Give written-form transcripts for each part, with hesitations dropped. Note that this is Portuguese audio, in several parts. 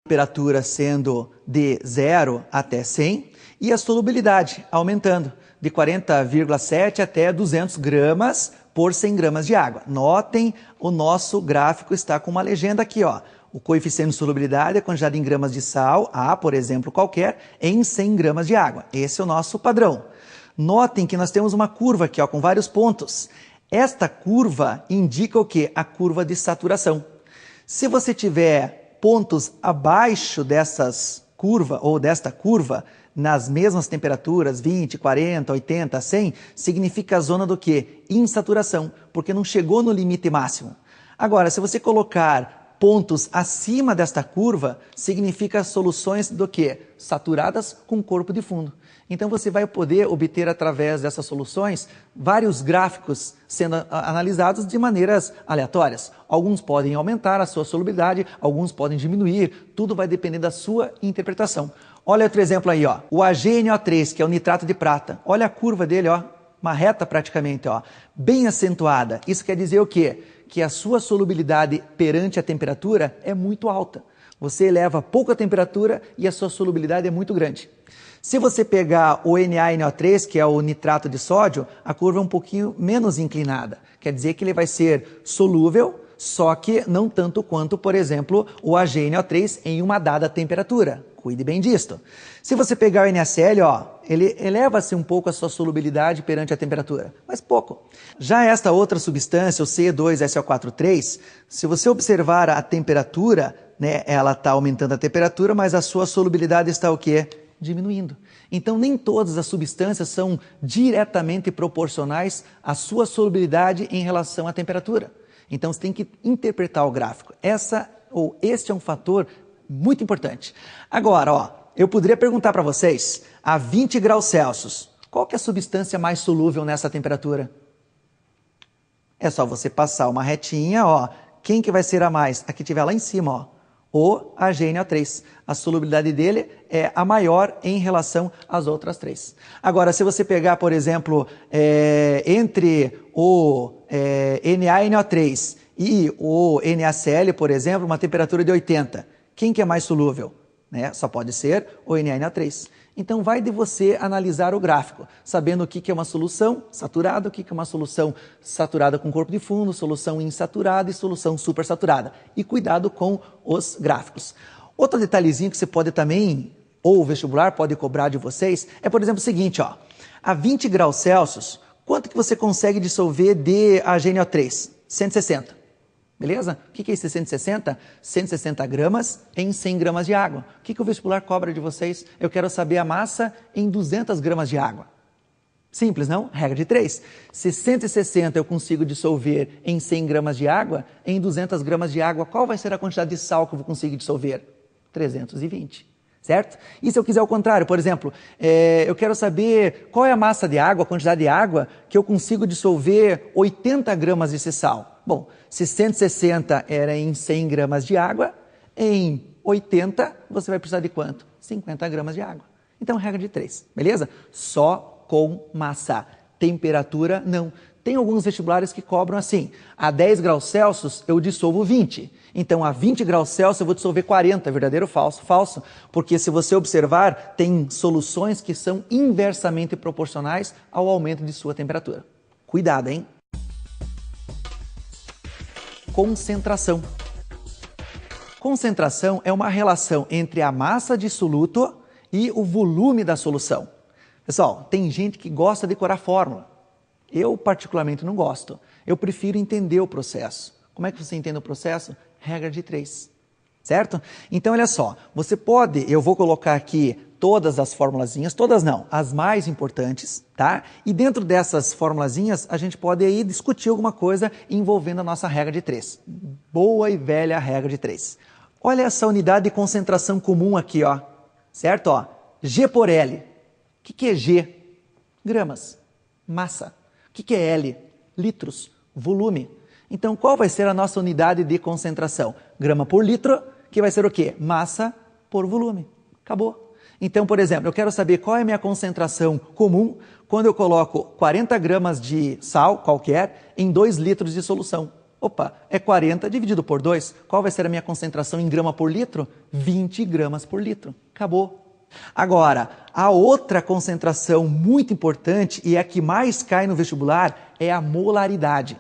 temperatura sendo de 0 até 100 e a solubilidade aumentando de 40,7 até 200 gramas por 100 gramas de água. Notem, o nosso gráfico está com uma legenda aqui, ó. O coeficiente de solubilidade é a quantidade em gramas de sal, A, por exemplo, qualquer, em 100 gramas de água. Esse é o nosso padrão. Notem que nós temos uma curva aqui, ó, com vários pontos. Esta curva indica o quê? A curva de saturação. Se você tiver pontos abaixo dessas curva ou desta curva, nas mesmas temperaturas, 20, 40, 80, 100, significa a zona do quê? Insaturação, porque não chegou no limite máximo. Agora, se você colocar pontos acima desta curva, significa soluções do quê? Saturadas com corpo de fundo. Então você vai poder obter através dessas soluções vários gráficos sendo analisados de maneiras aleatórias. Alguns podem aumentar a sua solubilidade, alguns podem diminuir, tudo vai depender da sua interpretação. Olha outro exemplo aí, ó. O AgNO3, que é o nitrato de prata. Olha a curva dele, ó, uma reta praticamente, ó, bem acentuada. Isso quer dizer o quê? Que a sua solubilidade perante a temperatura é muito alta. Você eleva pouco a temperatura e a sua solubilidade é muito grande. Se você pegar o NaNO3, que é o nitrato de sódio, a curva é um pouquinho menos inclinada. Quer dizer que ele vai ser solúvel, só que não tanto quanto, por exemplo, o AgNO3 em uma dada temperatura. Cuide bem disto. Se você pegar o NaCl, ó, ele eleva-se um pouco a sua solubilidade perante a temperatura, mas pouco. Já esta outra substância, o Ce2SO4,3, se você observar a temperatura, né, ela está aumentando a temperatura, mas a sua solubilidade está o quê? Diminuindo. Então, nem todas as substâncias são diretamente proporcionais à sua solubilidade em relação à temperatura. Então, você tem que interpretar o gráfico. Este é um fator muito importante. Agora, ó, eu poderia perguntar para vocês, a 20 graus Celsius, qual que é a substância mais solúvel nessa temperatura? É só você passar uma retinha, ó, quem que vai ser a mais? A que estiver lá em cima, ó. O AgNO3. A solubilidade dele é a maior em relação às outras três. Agora, se você pegar, por exemplo, entre o NaNO3 e o NaCl, por exemplo, uma temperatura de 80, quem que é mais solúvel? Né? Só pode ser o NaNO3. Então, vai de você analisar o gráfico, sabendo o que é uma solução saturada, o que é uma solução saturada com corpo de fundo, solução insaturada e solução supersaturada. E cuidado com os gráficos. Outro detalhezinho que você pode também, ou o vestibular pode cobrar de vocês, é, por exemplo, o seguinte, ó. A 20 graus Celsius, quanto que você consegue dissolver de AgNO3? 160. Beleza? O que é esse 160? 160 gramas em 100 gramas de água. O que o vestibular cobra de vocês? Eu quero saber a massa em 200 gramas de água. Simples, não? Regra de 3. Se 160 eu consigo dissolver em 100 gramas de água, em 200 gramas de água, qual vai ser a quantidade de sal que eu vou conseguir dissolver? 320. Certo? E se eu quiser o contrário, por exemplo, eu quero saber qual é a massa de água, a quantidade de água que eu consigo dissolver 80 gramas desse sal. Bom, se 160 era em 100 gramas de água, em 80 você vai precisar de quanto? 50 gramas de água. Então, regra de 3, beleza? Só com massa. Temperatura, não. Tem alguns vestibulares que cobram assim, a 10 graus Celsius eu dissolvo 20. Então, a 20 graus Celsius eu vou dissolver 40, verdadeiro ou falso? Falso, porque se você observar, tem soluções que são inversamente proporcionais ao aumento de sua temperatura. Cuidado, hein? Concentração. Concentração é uma relação entre a massa de soluto e o volume da solução. Pessoal, tem gente que gosta de decorar fórmula. Eu, particularmente, não gosto. Eu prefiro entender o processo. Como é que você entende o processo? Regra de 3. Certo? Então, olha só. Você pode, eu vou colocar aqui todas as formulazinhas, todas não, as mais importantes, tá? E dentro dessas formulazinhas, a gente pode aí discutir alguma coisa envolvendo a nossa regra de 3. Boa e velha regra de 3. Olha essa unidade de concentração comum aqui, ó. Certo? Ó, G por L. O que é G? Gramas. Massa. O que é L? Litros. Volume. Então, qual vai ser a nossa unidade de concentração? Grama por litro, que vai ser o quê? Massa por volume. Acabou. Então, por exemplo, eu quero saber qual é a minha concentração comum quando eu coloco 40 gramas de sal qualquer em 2 litros de solução. Opa, é 40 dividido por 2. Qual vai ser a minha concentração em grama por litro? 20 gramas por litro. Acabou. Agora, a outra concentração muito importante e a que mais cai no vestibular é a molaridade.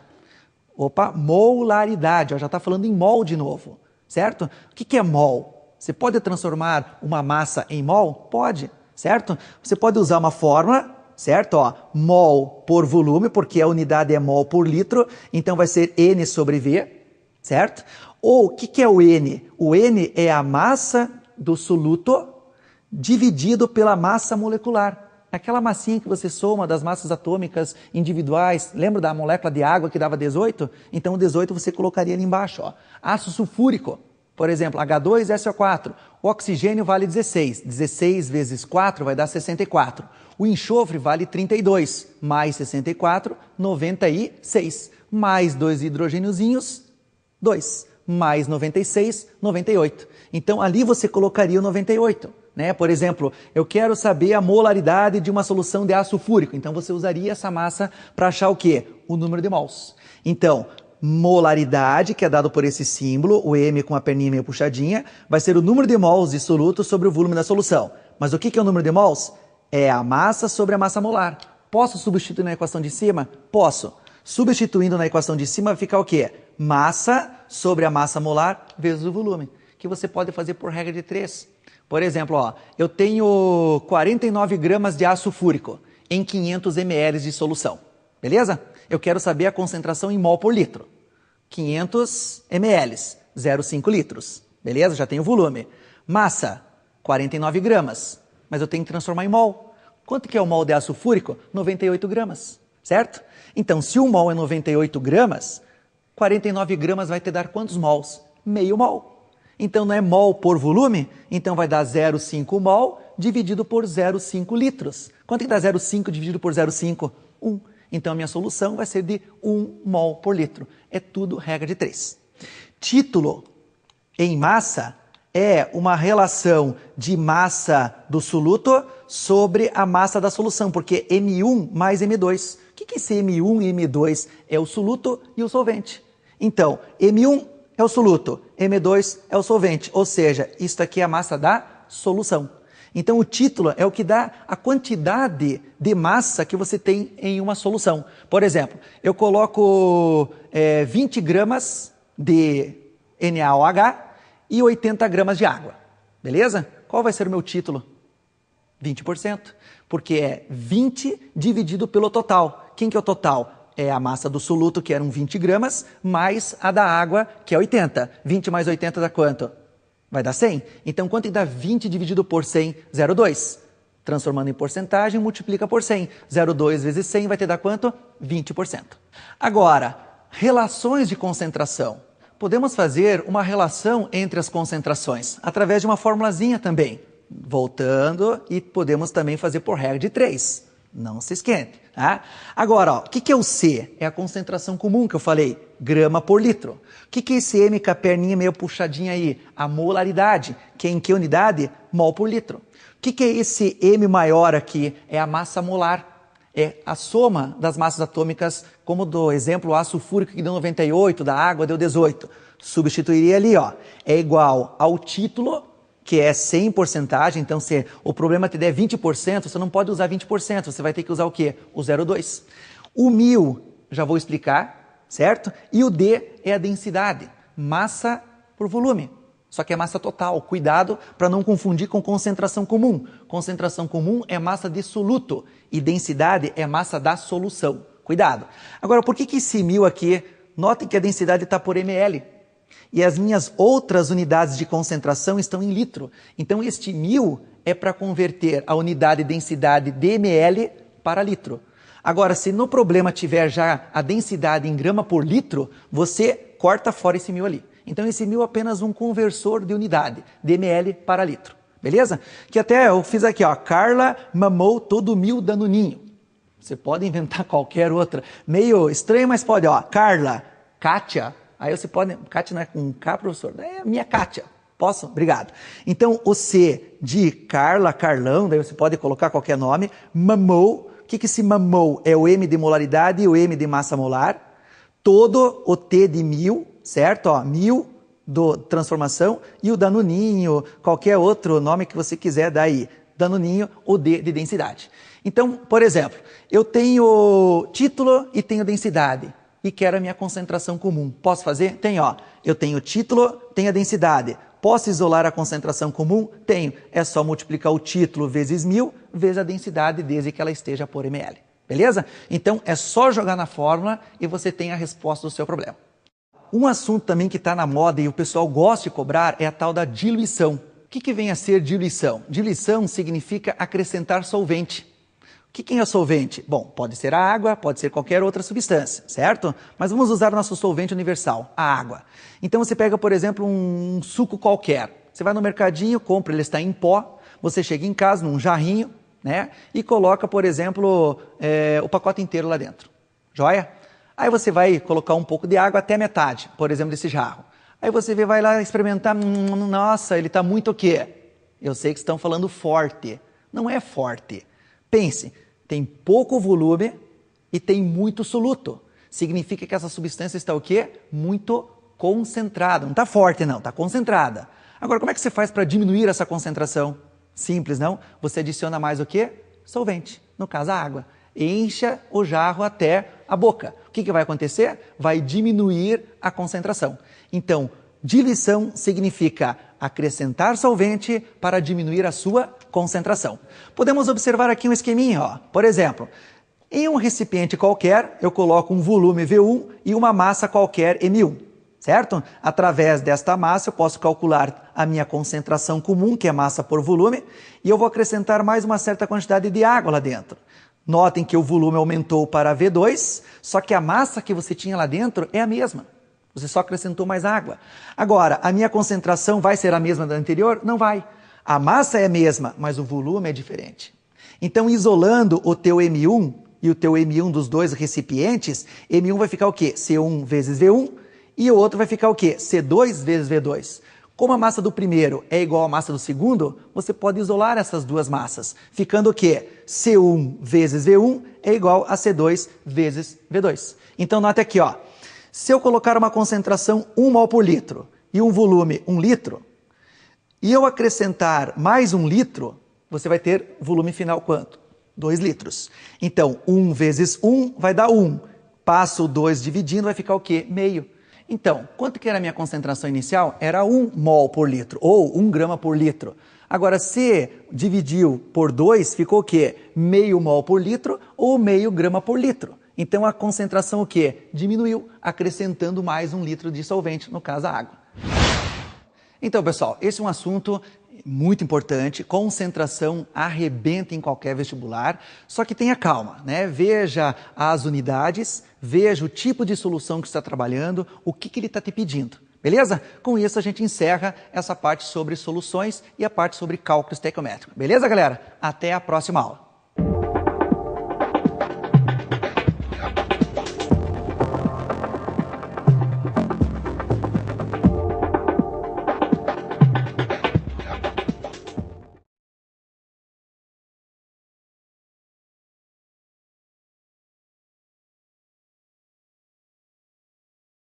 Opa, molaridade, ó, já está falando em mol de novo, certo? O que é mol? Você pode transformar uma massa em mol? Pode, certo? Você pode usar uma fórmula, certo? Ó, mol por volume, porque a unidade é mol por litro, então vai ser N sobre V, certo? Ou o que é o N? O N é a massa do soluto dividido pela massa molecular. Aquela massinha que você soma das massas atômicas individuais, lembra da molécula de água que dava 18? Então o 18 você colocaria ali embaixo. Ó. Ácido sulfúrico, por exemplo, H2SO4. O oxigênio vale 16. 16 vezes 4 vai dar 64. O enxofre vale 32. Mais 64, 96. Mais 2 hidrogêniozinhos, 2. Mais 96, 98. Então ali você colocaria o 98. Né? Por exemplo, eu quero saber a molaridade de uma solução de ácido sulfúrico. Então você usaria essa massa para achar o quê? O número de mols. Então, molaridade, que é dado por esse símbolo, o M com a perninha meio puxadinha, vai ser o número de mols de soluto sobre o volume da solução. Mas o que é o número de mols? É a massa sobre a massa molar. Posso substituir na equação de cima? Posso. Substituindo na equação de cima vai ficar o quê? Massa sobre a massa molar vezes o volume, que você pode fazer por regra de 3. Por exemplo, ó, eu tenho 49 gramas de ácido sulfúrico em 500 ml de solução, beleza? Eu quero saber a concentração em mol por litro. 500 ml, 0,5 litros, beleza? Já tenho o volume. Massa, 49 gramas, mas eu tenho que transformar em mol. Quanto que é o mol de ácido sulfúrico? 98 gramas, certo? Então, se o mol é 98 gramas, 49 gramas vai te dar quantos mols? Meio mol. Então não é mol por volume? Então vai dar 0,5 mol dividido por 0,5 litros. Quanto que dá 0,5 dividido por 0,5? 1. Então a minha solução vai ser de 1 mol por litro. É tudo regra de 3. Título em massa é uma relação de massa do soluto sobre a massa da solução, porque M1 mais M2. O que é esse M1 e M2? É o soluto e o solvente. Então, M1 é o soluto, M2 é o solvente, ou seja, isso aqui é a massa da solução. Então o título é o que dá a quantidade de massa que você tem em uma solução. Por exemplo, eu coloco 20 gramas de NaOH e 80 gramas de água, beleza? Qual vai ser o meu título? 20%, porque é 20 dividido pelo total. Quem que é o total? É a massa do soluto, que eram 20 gramas, mais a da água, que é 80. 20 mais 80 dá quanto? Vai dar 100. Então, quanto que dá 20 dividido por 100? 0,2. Transformando em porcentagem, multiplica por 100. 0,2 vezes 100 vai te dar quanto? 20%. Agora, relações de concentração. Podemos fazer uma relação entre as concentrações, através de uma formulazinha também. Voltando, e podemos também fazer por regra de 3. Não se esquente. Tá? Agora, ó, o que é o C? É a concentração comum que eu falei, grama por litro. O que é esse M com a perninha meio puxadinha aí? A molaridade, que é em que unidade? Mol por litro. O que é esse M maior aqui? É a massa molar. É a soma das massas atômicas, como do exemplo, o ácido sulfúrico que deu 98, da água deu 18. Substituiria ali, ó, é igual ao título, que é 100 porcentagem, então se o problema te der 20%, você não pode usar 20%, você vai ter que usar o quê? O 0,2. O 1000, já vou explicar, certo? E o D é a densidade, massa por volume, só que é massa total. Cuidado para não confundir com concentração comum. Concentração comum é massa de soluto e densidade é massa da solução. Cuidado. Agora, por que esse 1000 aqui? Notem que a densidade está por ml. E as minhas outras unidades de concentração estão em litro. Então, este 1000 é para converter a unidade de densidade de ml para litro. Agora, se no problema tiver já a densidade em grama por litro, você corta fora esse 1000 ali. Então, esse 1000 é apenas um conversor de unidade, de ml para litro. Beleza? Que até eu fiz aqui, ó, Carla mamou todo 1000 dando ninho. Você pode inventar qualquer outra. Meio estranho, mas pode, ó. Carla, Kátia. Aí você pode... Kátia não é com K, professor? É minha Kátia. Posso? Obrigado. Então, o C de Carla, Carlão, daí você pode colocar qualquer nome. Mamou. O que esse mamou? É o M de molaridade e o M de massa molar. todo o T de 1000, certo? Ó, 1000 do transformação e o danoninho, qualquer outro nome que você quiser dar aí. Danoninho, o D de densidade. Então, por exemplo, eu tenho título e tenho densidade e quero a minha concentração comum. Posso fazer? Tenho, ó. Eu tenho título, tenho a densidade. Posso isolar a concentração comum? Tenho. É só multiplicar o título vezes 1000 vezes a densidade desde que ela esteja por ml. Beleza? Então, é só jogar na fórmula e você tem a resposta do seu problema. Um assunto também que está na moda e o pessoal gosta de cobrar é a tal da diluição. O que vem a ser diluição? Diluição significa acrescentar solvente. O que é solvente? Bom, pode ser a água, pode ser qualquer outra substância, certo? Mas vamos usar o nosso solvente universal, a água. Então você pega, por exemplo, um suco qualquer. Você vai no mercadinho, compra, ele está em pó. Você chega em casa num jarrinho, né? E coloca, por exemplo, o pacote inteiro lá dentro. Joia? Aí você vai colocar um pouco de água até metade, por exemplo, desse jarro. Aí você vai lá experimentar, nossa, ele está muito o quê? Eu sei que estão falando forte. Não é forte. Pense, tem pouco volume e tem muito soluto. Significa que essa substância está o quê? Muito concentrada. Não está forte não, está concentrada. Agora, como é que você faz para diminuir essa concentração? Simples, não? Você adiciona mais o quê? Solvente, no caso a água. Encha o jarro até a boca. O que vai acontecer? Vai diminuir a concentração. Então, diluição significa acrescentar solvente para diminuir a sua concentração. Podemos observar aqui um esqueminha, ó. Por exemplo, em um recipiente qualquer, eu coloco um volume V1 e uma massa qualquer M1, certo? Através desta massa, eu posso calcular a minha concentração comum, que é massa por volume, e eu vou acrescentar mais uma certa quantidade de água lá dentro. Notem que o volume aumentou para V2, só que a massa que você tinha lá dentro é a mesma. Você só acrescentou mais água. Agora, a minha concentração vai ser a mesma da anterior? Não vai. A massa é a mesma, mas o volume é diferente. Então, isolando o teu M1 e o teu M1 dos dois recipientes, M1 vai ficar o quê? C1 vezes V1 e o outro vai ficar o quê? C2 vezes V2. Como a massa do primeiro é igual à massa do segundo, você pode isolar essas duas massas, ficando o quê? C1 vezes V1 é igual a C2 vezes V2. Então, note aqui, ó. Se eu colocar uma concentração 1 mol por litro e um volume 1 litro, e eu acrescentar mais 1 litro, você vai ter volume final quanto? 2 litros. Então, 1 vezes 1 vai dar 1. Passo o 2 dividindo, vai ficar o quê? Meio. Então, quanto que era a minha concentração inicial? Era 1 mol por litro, ou 1 grama por litro. Agora, se dividiu por 2, ficou o quê? Meio mol por litro ou meio grama por litro. Então, a concentração o quê? Diminuiu, acrescentando mais 1 litro de solvente, no caso a água. Então, pessoal, esse é um assunto muito importante. Concentração arrebenta em qualquer vestibular, só que tenha calma, né? Veja as unidades, veja o tipo de solução que você está trabalhando, o que ele está te pedindo. Beleza? Com isso, a gente encerra essa parte sobre soluções e a parte sobre cálculo estequiométrico. Beleza, galera? Até a próxima aula.